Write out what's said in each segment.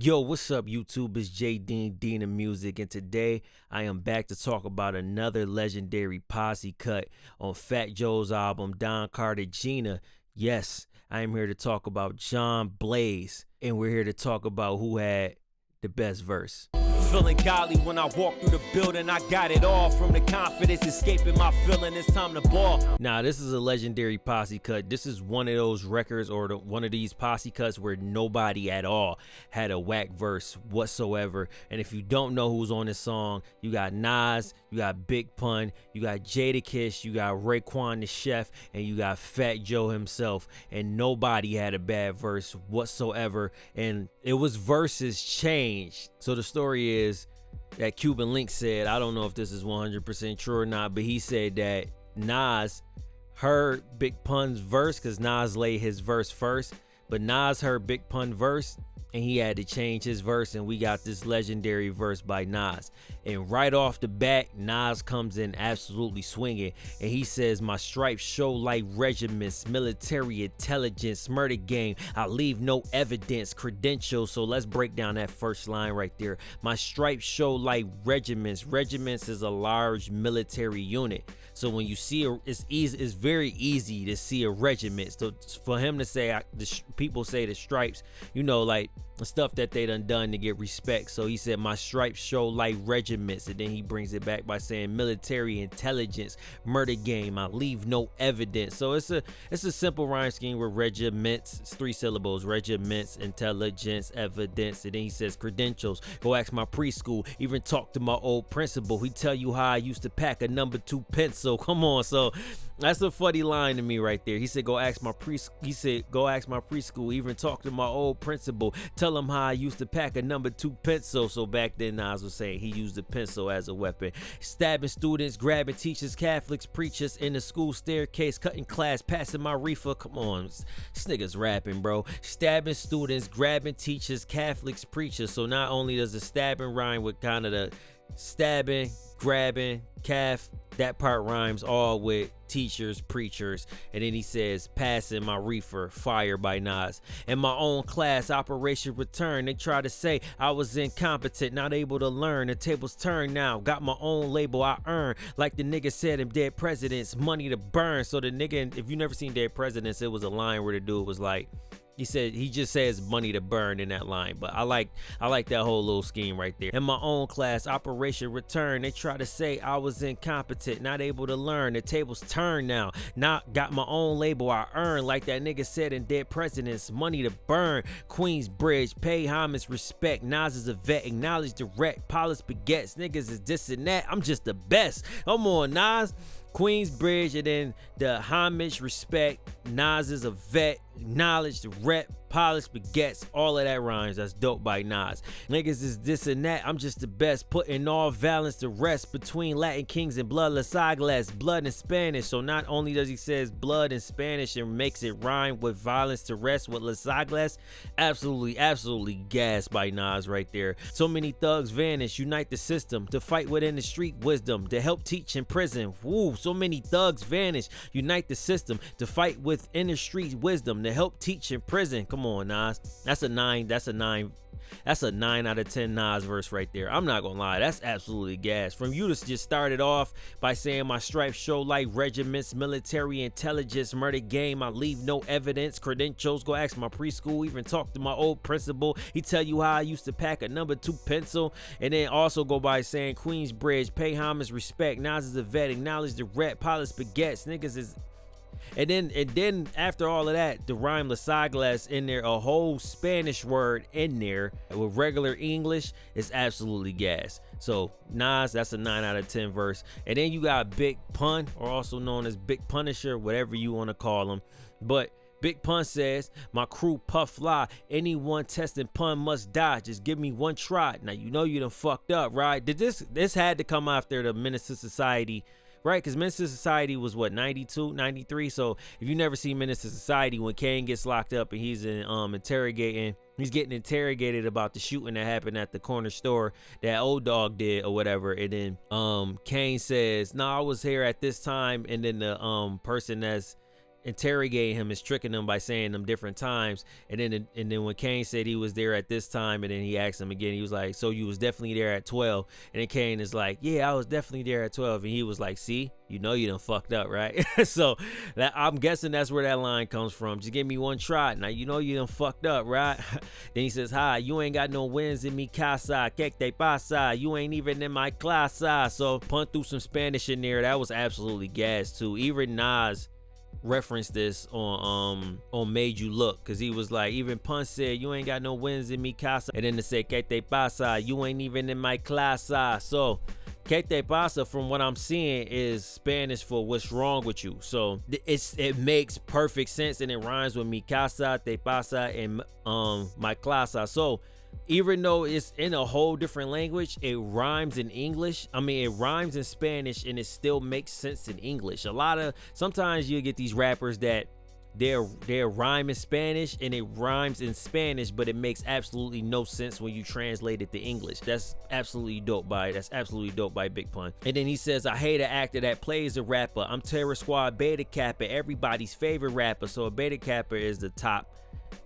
Yo, what's up, YouTube? It's J Dean, Dean of Music, and today I am back to talk about another legendary posse cut on Fat Joe's album, Don Cartagena. Yes, I am here to talk about John Blaze, and we're here to talk about who had the best verse. Feeling godly when I walk through the building, I got it all from the confidence escaping my feeling. It's time to ball. Now, this is a legendary posse cut. This is one of those records or one of these posse cuts where nobody at all had a whack verse whatsoever. And if you don't know who's on this song, you got Nas, you got Big Pun, you got Jadakiss, you got Raekwon the Chef, and you got Fat Joe himself. And nobody had a bad verse whatsoever. And it was verses changed. So the story is that Cuban Link said, I don't know if this is 100% true or not, but he said that Nas heard Big Pun's verse because Nas laid his verse first, but Nas heard Big Pun verse and he had to change his verse, and we got this legendary verse by Nas. And right off the bat, Nas comes in absolutely swinging, and he says, my stripes show like regiments, military intelligence, murder game, I leave no evidence, credentials. So let's break down that first line right there. My stripes show like regiments. Regiments is a large military unit. So when you see it's very easy to see a regiment. So for him to say, people say the stripes, you know, like the stuff that they done to get respect. So he said, my stripes show like regiments. And then he brings it back by saying military intelligence, murder game, I leave no evidence. So it's a simple rhyme scheme with regiments. It's 3 syllables: regiments, intelligence, evidence. And then he says credentials. Go ask my preschool, even talk to my old principal. He tell you how I used to pack a number 2 pencil. Come on. So that's a funny line to me right there. He said, go ask my preschool, even talk to my old principal. Tell him how I used to pack a number 2 pencil. So back then Nas was saying he used a pencil as a weapon. Stabbing students, grabbing teachers, Catholics, preachers in the school staircase, cutting class, passing my reefer. Come on, this nigga's rapping, bro. Stabbing students, grabbing teachers, Catholics, preachers. So not only does the stabbing rhyme with kind of the stabbing, grabbing, calf, that part rhymes all with teachers, preachers. And then he says, passing my reefer, fire by Nas. In my own class, Operation Return, they try to say I was incompetent, not able to learn. The tables turn now, got my own label I earn. Like the nigga said in Dead Presidents, money to burn. So the nigga, if you never seen Dead Presidents, it was a line where the dude was like, he just says money to burn in that line, but I like that whole little scheme right there. In my own class, Operation Return, they try to say I was incompetent, not able to learn. The tables turn now, not got my own label I earn. Like that nigga said in Dead Presidents, money to burn. Queensbridge, pay homage, respect. Nas is a vet, acknowledge direct. Polish begets, niggas is this and that. I'm just the best. Come on, Nas. Queensbridge, and then the homage, respect. Nas is a vet, acknowledge the rep, polish begets. All of that rhymes. That's dope by Nas. Niggas is this and that. I'm just the best, putting all balance to rest between Latin kings and blood. Lasaglas, blood in Spanish. So not only does he says blood in Spanish and makes it rhyme with violence to rest with Lasaglas, absolutely gas by Nas right there. So many thugs vanish, unite the system to fight within the street wisdom to help teach in prison. Woo, so many thugs vanish, unite the system to fight within the street wisdom to help teach in prison. Come on, Nas. That's a 9 out of 10 Nas verse right there. I'm not gonna lie, that's absolutely gas. From you to just start it off by saying my stripes show like regiments, military intelligence, murder game, I leave no evidence, credentials, go ask my preschool, even talk to my old principal. He tell you how I used to pack a number 2 pencil. And then also go by saying Queensbridge, pay homage, respect. Nas is a vet, acknowledge the rep, polish begets. Niggas is. And then after all of that, the rhyme Lasaglas in there, a whole Spanish word in there with regular English, is absolutely gas. So Nas, that's a 9 out of 10 verse. And then you got Big Pun, or also known as Big Punisher, whatever you want to call him. But Big Pun says, my crew puff fly, anyone testing Pun must die, just give me one try. Now you know you done fucked up, right? This had to come after the Menace to Society, right? Because Menace to Society was what, 92, 93? So if you never seen Menace to Society, when Kane gets locked up and he's he's getting interrogated about the shooting that happened at the corner store that Old Dog did or whatever. And then Kane says, no, I was here at this time. And then the person that's interrogating him is tricking him by saying them different times. And then when Kane said he was there at this time, and then he asked him again, he was like, so you was definitely there at 12? And then Kane is like, yeah, I was definitely there at 12. And he was like, see, you know you done fucked up, right? So that, I'm guessing that's where that line comes from. Just give me one try. Now you know you done fucked up, right? Then he says, hi, you ain't got no wins in mi casa, que te pasa? You ain't even in my class. So Pun threw some Spanish in there. That was absolutely gas too. Even Nas referenced this on Made You Look, because he was like, even Pun said, you ain't got no wins in mi casa, and then they say, que te pasa? You ain't even in my class. So que te pasa, from what I'm seeing, is Spanish for what's wrong with you. So it makes perfect sense, and it rhymes with mi casa, te pasa, and my clasa. So even though it's in a whole different language, it rhymes in English. I mean, it rhymes in Spanish, and it still makes sense in English. Sometimes you get these rappers that they're rhyme in Spanish and it rhymes in Spanish, but it makes absolutely no sense when you translate it to English. That's absolutely dope by Big Pun. And then he says, I hate an actor that plays a rapper. I'm Terror Squad Beta Kappa, everybody's favorite rapper. So a Beta Kappa is the top,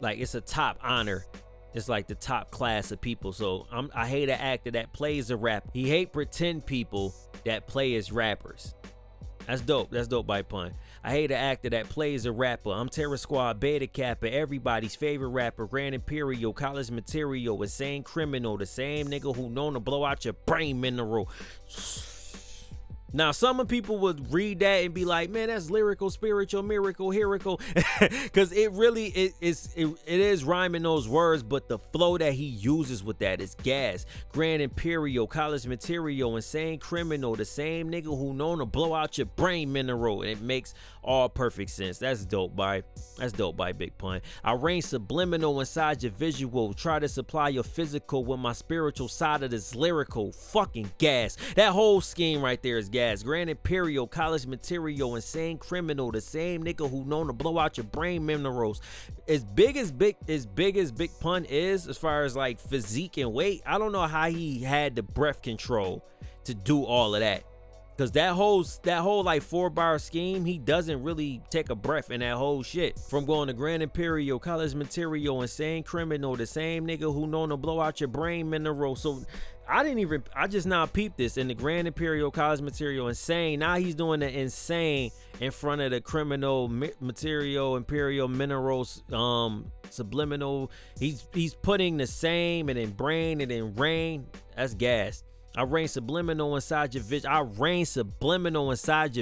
like, it's a top honor. It's like the top class of people. So I hate an actor that plays a rapper. He hate pretend people that play as rappers. That's dope. That's dope by Pun. I hate an actor that plays a rapper. I'm Terror Squad Beta Kappa, everybody's favorite rapper. Grand Imperial, college material, insane criminal, the same nigga who known to blow out your brain mineral. Now, some people would read that and be like, man, that's lyrical, spiritual, miracle, herical. Because it really is rhyming those words, but the flow that he uses with that is gas. Grand Imperial, college material, insane criminal, the same nigga who known to blow out your brain mineral. And it makes all perfect sense. That's dope by Big Pun. I reign subliminal inside your visual. Try to supply your physical with my spiritual side of this lyrical. Fucking gas. That whole scheme right there is gas. Grand Imperial, college material, insane criminal, the same nigga who known to blow out your brain minerals. As big as Big Pun is, as far as like physique and weight, I don't know how he had the breath control to do all of that. Because that whole like 4-bar scheme, he doesn't really take a breath in that whole shit. From going to Grand Imperial, college material, insane criminal, the same nigga who known to blow out your brain mineral. So I just now peeped this in the Grand Imperial, college material, insane. Now he's doing the insane in front of the criminal material, imperial minerals, subliminal. He's putting the same and then brain and then rain. That's gas. I reign subliminal inside your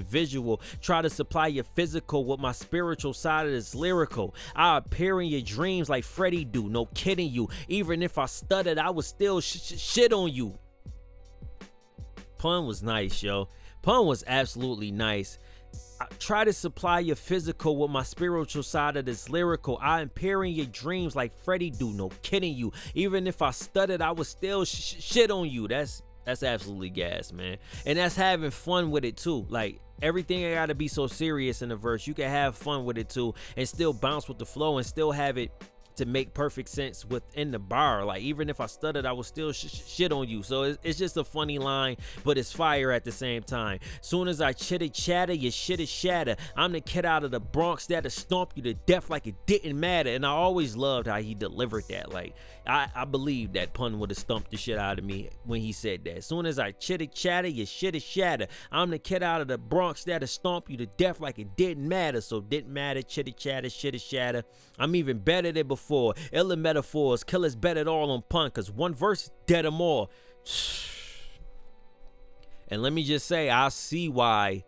visual. Try to supply your physical with my spiritual side of this lyrical. I appear in your dreams like Freddy do. No kidding you. Even if I stuttered, I would still shit on you. Pun was nice, yo. Pun was absolutely nice. I try to supply your physical with my spiritual side of this lyrical. I appear in your dreams like Freddy do. No kidding you. Even if I stuttered, I would still shit on you. That's absolutely gas, man. And that's having fun with it too. Like, everything ain't gotta be so serious in the verse. You can have fun with it too and still bounce with the flow and still have it to make perfect sense within the bar. Like, even if I stuttered, I would still shit on you. So it's just a funny line, but it's fire at the same time. Soon as I chitter chatter, your shit is shatter. I'm the kid out of the Bronx that'll stomp you to death like it didn't matter. And I always loved how he delivered that. Like, I believe that Pun would have stumped the shit out of me when he said that. Soon as I chitter chatter, your shit is shatter. I'm the kid out of the Bronx that'll stomp you to death like it didn't matter. So didn't matter, chitter chatter, shit is shatter. I'm even better than before. Illa metaphors, killers bet it all on Pun, cause one verse dead them all. And let me just say, I see why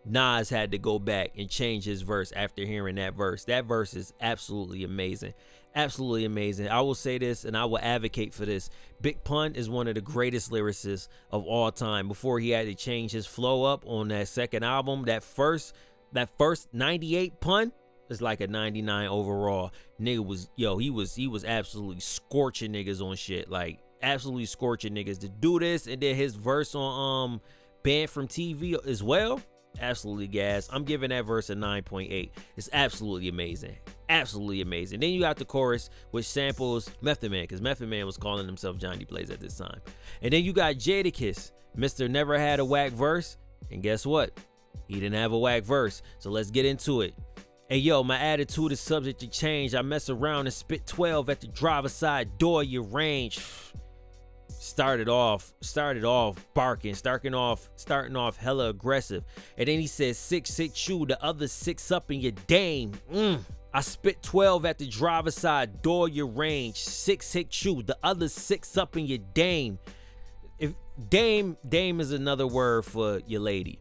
Nas had to go back and change his verse after hearing that verse. That verse is absolutely amazing. Absolutely amazing. I will say this and I will advocate for this. Big Pun is one of the greatest lyricists of all time. Before he had to change his flow up on that second album, that first 98 Pun is like a 99 overall. Nigga was, he was absolutely scorching niggas on shit. Like, absolutely scorching niggas to do this. And then his verse on Banned from TV as well, absolutely gas. I'm giving that verse a 9.8. It's absolutely amazing. Absolutely amazing. Then you got the chorus, which samples Method Man, because Method Man was calling himself Johnny Blaze at this time. And then you got Jadakiss, Mr. Never Had a Whack Verse. And guess what? He didn't have a whack verse. So let's get into it. Hey yo, my attitude is subject to change. I mess around and spit 12 at the driver's side door of your range. Started off barking, starting off hella aggressive. And then he said 6 hit you, the other 6 up in your dame. I spit 12 at the driver's side door of your range. 6 hit you, the other 6 up in your dame. If dame is another word for your lady.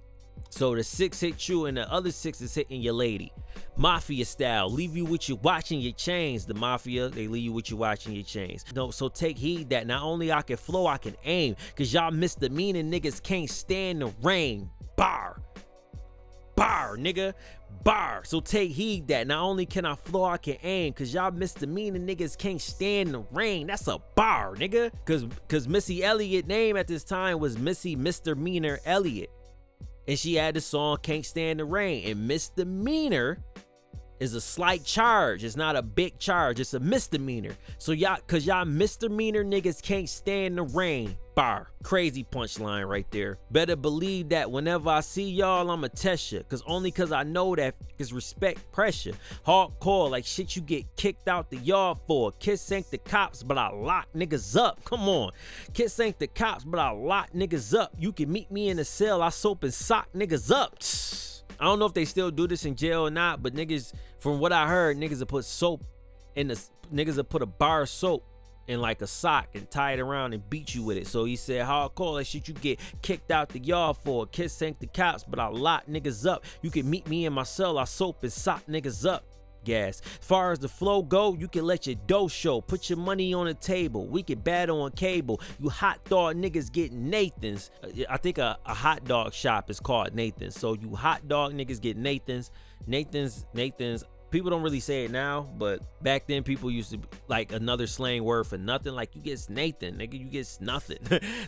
So the 6 hit you and the other 6 is hitting your lady. Mafia style, leave you with your watching your chains. The mafia, they leave you with your watching your chains. No, so take heed that not only I can flow, I can aim. Cause y'all misdemeanor niggas can't stand the rain. Bar, nigga, bar. So take heed that not only can I flow, I can aim. Cause y'all misdemeanor niggas can't stand the rain. That's a bar, nigga. Cause Missy Elliott name at this time was Missy Misdemeanor Elliott. And she had the song Can't Stand the Rain. And misdemeanor is a slight charge. It's not a big charge. It's a misdemeanor. So cause y'all misdemeanor niggas can't stand the rain. Bar. Crazy punchline right there. Better believe that whenever I see y'all, I'ma test ya. Cause I know that is respect pressure. Hardcore like shit you get kicked out the yard for. Kiss ain't the cops, but I lock niggas up. Come on. Kiss ain't the cops, but I lock niggas up. You can meet me in the cell. I soap and sock niggas up. I don't know if they still do this in jail or not, but niggas, from what I heard, niggas will put soap in the, niggas will put a bar of soap in like a sock and tie it around and beat you with it. So he said, hardcore that shit you get kicked out the yard for. Kiss ain't the cops, but I lock niggas up. You can meet me in my cell. I soap and sock niggas up. Gas. As far as the flow go, you can let your dough show. Put your money on the table. We can battle on cable. You hot dog niggas get Nathan's. I think a hot dog shop is called Nathan's. So you hot dog niggas get Nathan's. Nathan's. People don't really say it now, but back then people used to, like, another slang word for nothing, like, you get Nathan, nigga, you get nothing.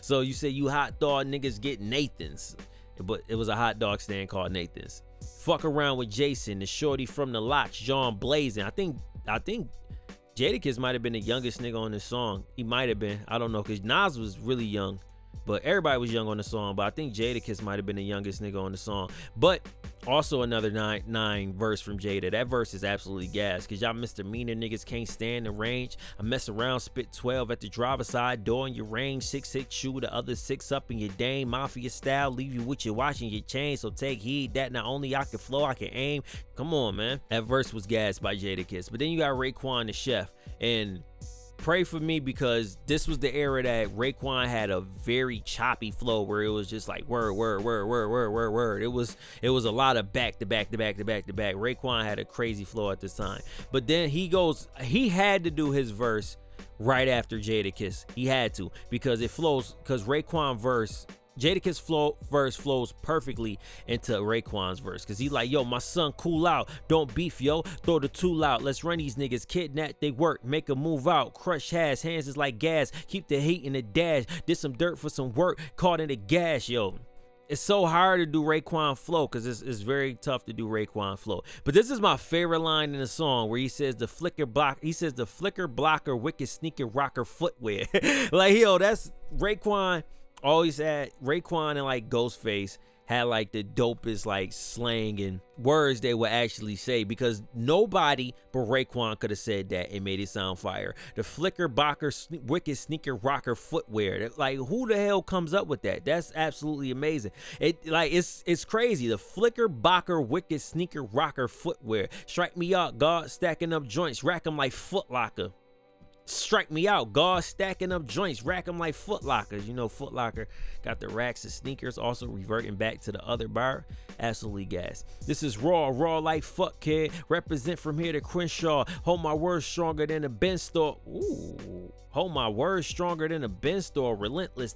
So you say you hot dog niggas get Nathan's, but it was a hot dog stand called Nathan's. Fuck around with Jason, the shorty from the Locks, John Blazing. I think Jadakiss might have been the youngest nigga on this song. He might have been, I don't know, because Nas was really young, but everybody was young on the song. But I think Jadakiss might have been the youngest nigga on the song. But also another nine verse from Jada. That verse is absolutely gas, because y'all misdemeanor niggas can't stand the range. I mess around, spit 12 at the driver's side door in your range. 6 hit you, the other 6 up in your dame. Mafia style, leave you with your watching your chain. So take heed that not only I can flow, I can aim. Come on, man. That verse was gas by Jadakiss. But then you got Raekwon the Chef. And pray for me, because this was the era that Raekwon had a very choppy flow where it was just like word. It was a lot of back to back. Raekwon had a crazy flow at this time. But then he had to do his verse right after Jadakiss. He had to, because it flows, because Jadakiss verse flows perfectly into Raekwon's verse, because he like, yo, my son, cool out, don't beef, yo, throw the tool out, let's run these niggas, kidnap, they work, make a move out, crush hands is like gas, keep the heat in the dash, did some dirt for some work, caught in the gas, yo. It's so hard to do Raekwon flow, because it's very tough to do Raekwon flow. But this is my favorite line in the song, where he says the flicker blocker, wicked sneaker rocker footwear. Like, yo, that's Raekwon. Always had Raekwon and like Ghostface had like the dopest like slang and words they would actually say, because nobody but Raekwon could have said that and made it sound fire. The flicker blocker, wicked sneaker rocker footwear. Like, who the hell comes up with that? That's absolutely amazing. It's crazy. The flicker blocker, wicked sneaker rocker footwear. Strike me out, God, stacking up joints, rack them like Foot Locker. Strike me out, God, stacking up joints, rack them like Foot Lockers. You know, Foot Locker got the racks of sneakers, also reverting back to the other bar. Absolutely gas. This is raw like fuck, kid. Represent from here to Crenshaw. Hold my words stronger than a Benz store. Ooh. Hold my words stronger than a Benz store. Relentless.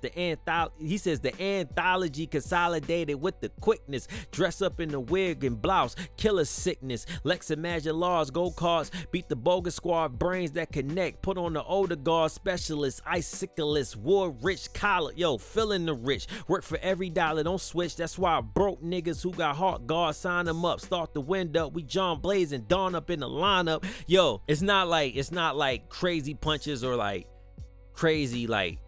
He says the anthology consolidated with the quickness. Dress up in the wig and blouse. Killer sickness. Lex imagine laws. Go cards. Beat the bogus squad. Brains that connect. Put on the older guard specialist. Iciclist. War rich collar. Yo, feeling the rich. Work for every dollar. Don't switch. That's why broke niggas who got heart guard, sign them up. Start the wind up. We John Blaze and Dawn up in the lineup. Yo, it's not like crazy punches or like crazy, like,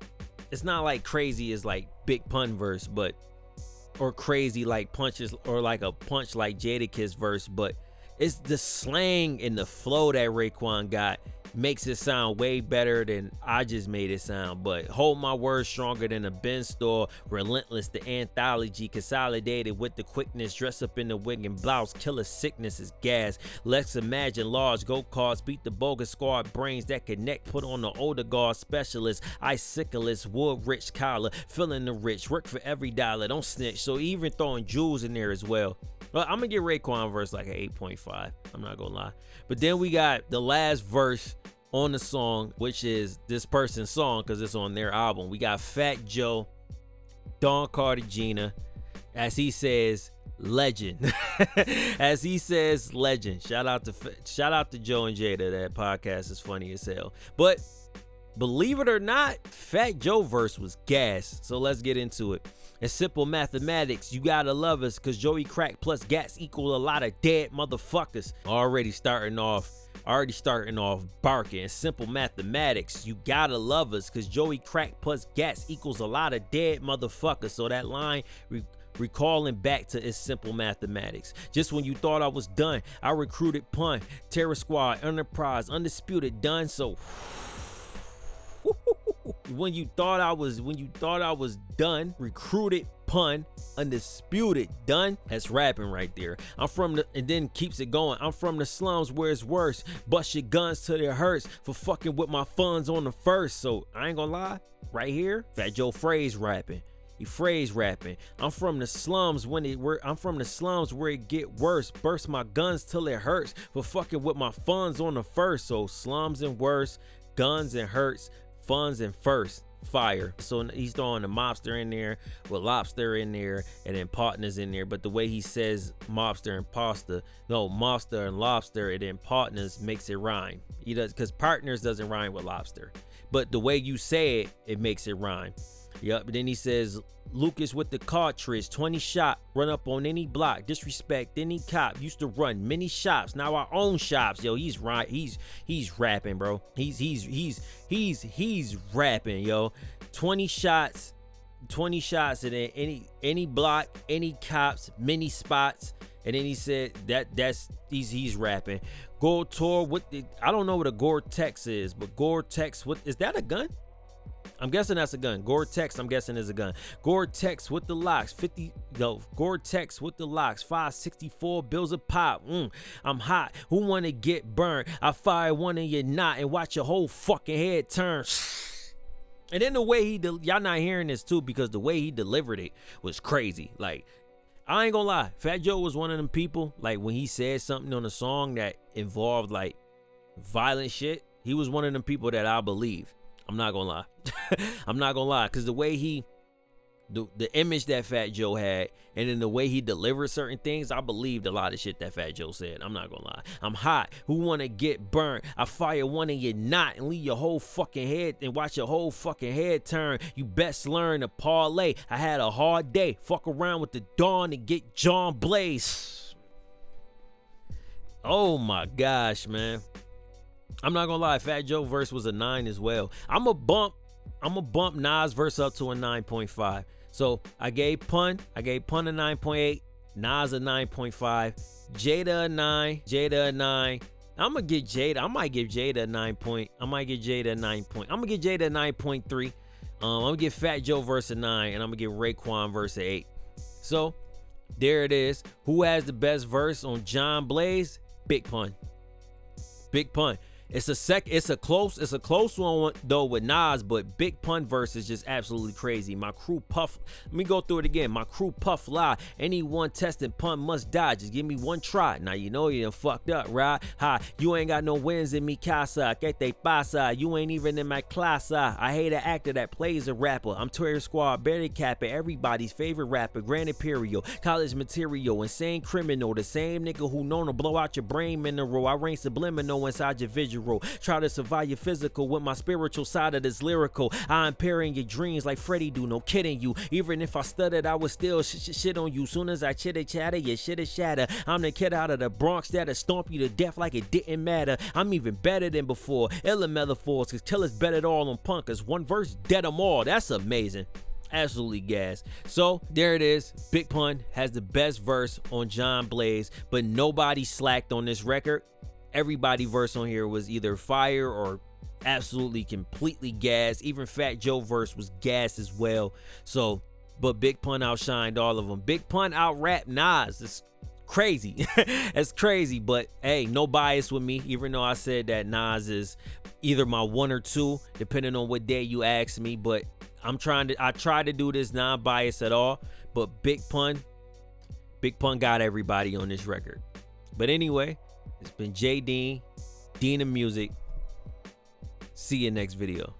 it's not like crazy is like big pun verse, but, or crazy like punches, or like a punch like Jadakiss verse, but it's the slang and the flow that Raekwon got makes it sound way better than I just made it sound. But hold my words stronger than a Ben store, relentless, the anthology, consolidated with the quickness, dress up in the wig and blouse, killer sickness is gas. Let's imagine large go-karts, beat the bogus squad, brains that connect, put on the older guard specialist, iciclist, wood rich collar, feeling the rich, work for every dollar, don't snitch. So even throwing jewels in there as well. Well, I'm gonna give Raekwon verse like an 8.5. I'm not gonna lie. But then we got the last verse on the song, which is this person's song because it's on their album. We got Fat Joe, Don Cartagena, as he says, legend. As he says, legend. Shout out to Joe and Jada. That podcast is funny as hell. But believe it or not, Fat Joe verse was gas. So let's get into it. It's simple mathematics. You gotta love us because Joey Crack plus gas equal a lot of dead motherfuckers. Already starting off barking. It's simple mathematics. You gotta love us because Joey Crack plus gas equals a lot of dead motherfuckers. So that line recalling back to It's Simple Mathematics. Just when you thought I was done, I recruited Pun, Terror Squad, Enterprise, Undisputed, done. So when you thought I was done, recruited, Pun, Undisputed, done. That's rapping right there. And then keeps it going. I'm from the slums where it's worse. Bust your guns till it hurts for fucking with my funds on the first. So I ain't gonna lie, right here, Fat Joe phrase rapping. He phrase rapping. I'm from the slums where it get worse. Burst my guns till it hurts for fucking with my funds on the first. So slums and worse, guns and hurts, funds and first. Fire. So he's throwing the mobster in there with lobster in there and then partners in there. But the way he says mobster and mobster and lobster and then partners makes it rhyme. He does, because partners doesn't rhyme with lobster. But the way you say it makes it rhyme. Yep. Then he says Lucas with the cartridge, 20 shot, run up on any block, disrespect any cop. Used to run many shops, now our own shops. Yo, he's right. He's rapping, bro. He's rapping, yo. 20 shots and then any block, any cops, many spots. And then he said he's rapping. Gold Tour I don't know what a Gore-Tex is, but Gore-Tex, is that a gun? I'm guessing that's a gun. Gore-Tex, I'm guessing is a gun. Gore-Tex with the locks, Gore-Tex with the locks, 564 bills a pop. I'm hot. Who wanna get burned? I fire one and you're not, and watch your whole fucking head turn. And then the way y'all not hearing this too, because the way he delivered it was crazy. Like, I ain't gonna lie, Fat Joe was one of them people, like when he said something on a song that involved like violent shit, he was one of them people that I believe. I'm not gonna lie. I'm not gonna lie, because the way the image that Fat Joe had, and then the way he delivered certain things, I believed a lot of shit that Fat Joe said. I'm not gonna lie. I'm hot. Who wanna get burned? I fire one and you're not, and leave your whole fucking head and watch your whole fucking head turn. You best learn to parlay. I had a hard day. Fuck around with the dawn and get John Blaze. Oh my gosh, man. I'm not gonna lie, Fat Joe verse was a 9 as well. I'm a bump Nas verse up to a 9.5. So I gave Pun a 9.8, Nas a 9.5, Jada a 9, I might give Jada a 9 point. I'm gonna give Jada a 9.3. I'm gonna give Fat Joe verse a 9, and I'm gonna give Raekwon verse a 8. So there it is. Who has the best verse on John Blaze? Big Pun. It's a close one though with Nas, but Big Pun verse is just absolutely crazy. My crew puff. Let me go through it again. My crew puff lie. Anyone testing Pun must die. Just give me one try. Now you know you done fucked up, right? Ha, you ain't got no wins in mi casa. Que te pasa? You ain't even in my class. I hate an actor that plays a rapper. I'm Terror Squad, Barry Kappa, everybody's favorite rapper, Grand Imperial, college material, insane criminal, the same nigga who known to blow out your brain mineral. I reign subliminal inside your visual. Try to survive your physical with my spiritual side of this lyrical. I impairing your dreams like Freddy do, no kidding you. Even if I stuttered, I would still shit on you. Soon as I chitter chatter, your shit is shatter. I'm the kid out of the Bronx that'll stomp you to death like it didn't matter. I'm even better than before. Illa metaphors, cause killers bet it all on punkers. One verse, dead them all. That's amazing. Absolutely gas. So there it is. Big Pun has the best verse on John Blaze, but nobody slacked on this record. Everybody verse on here was either fire or absolutely completely gas. Even Fat Joe verse was gas as well. So, but Big Pun outshined all of them. Big Pun out-rapped Nas. It's crazy. That's crazy, but hey, no bias with me, even though I said that Nas is either my 1 or 2, depending on what day you ask me. But I try to do this non-bias at all, but Big Pun got everybody on this record. But anyway, it's been J Dean, Dean of Music. See you next video.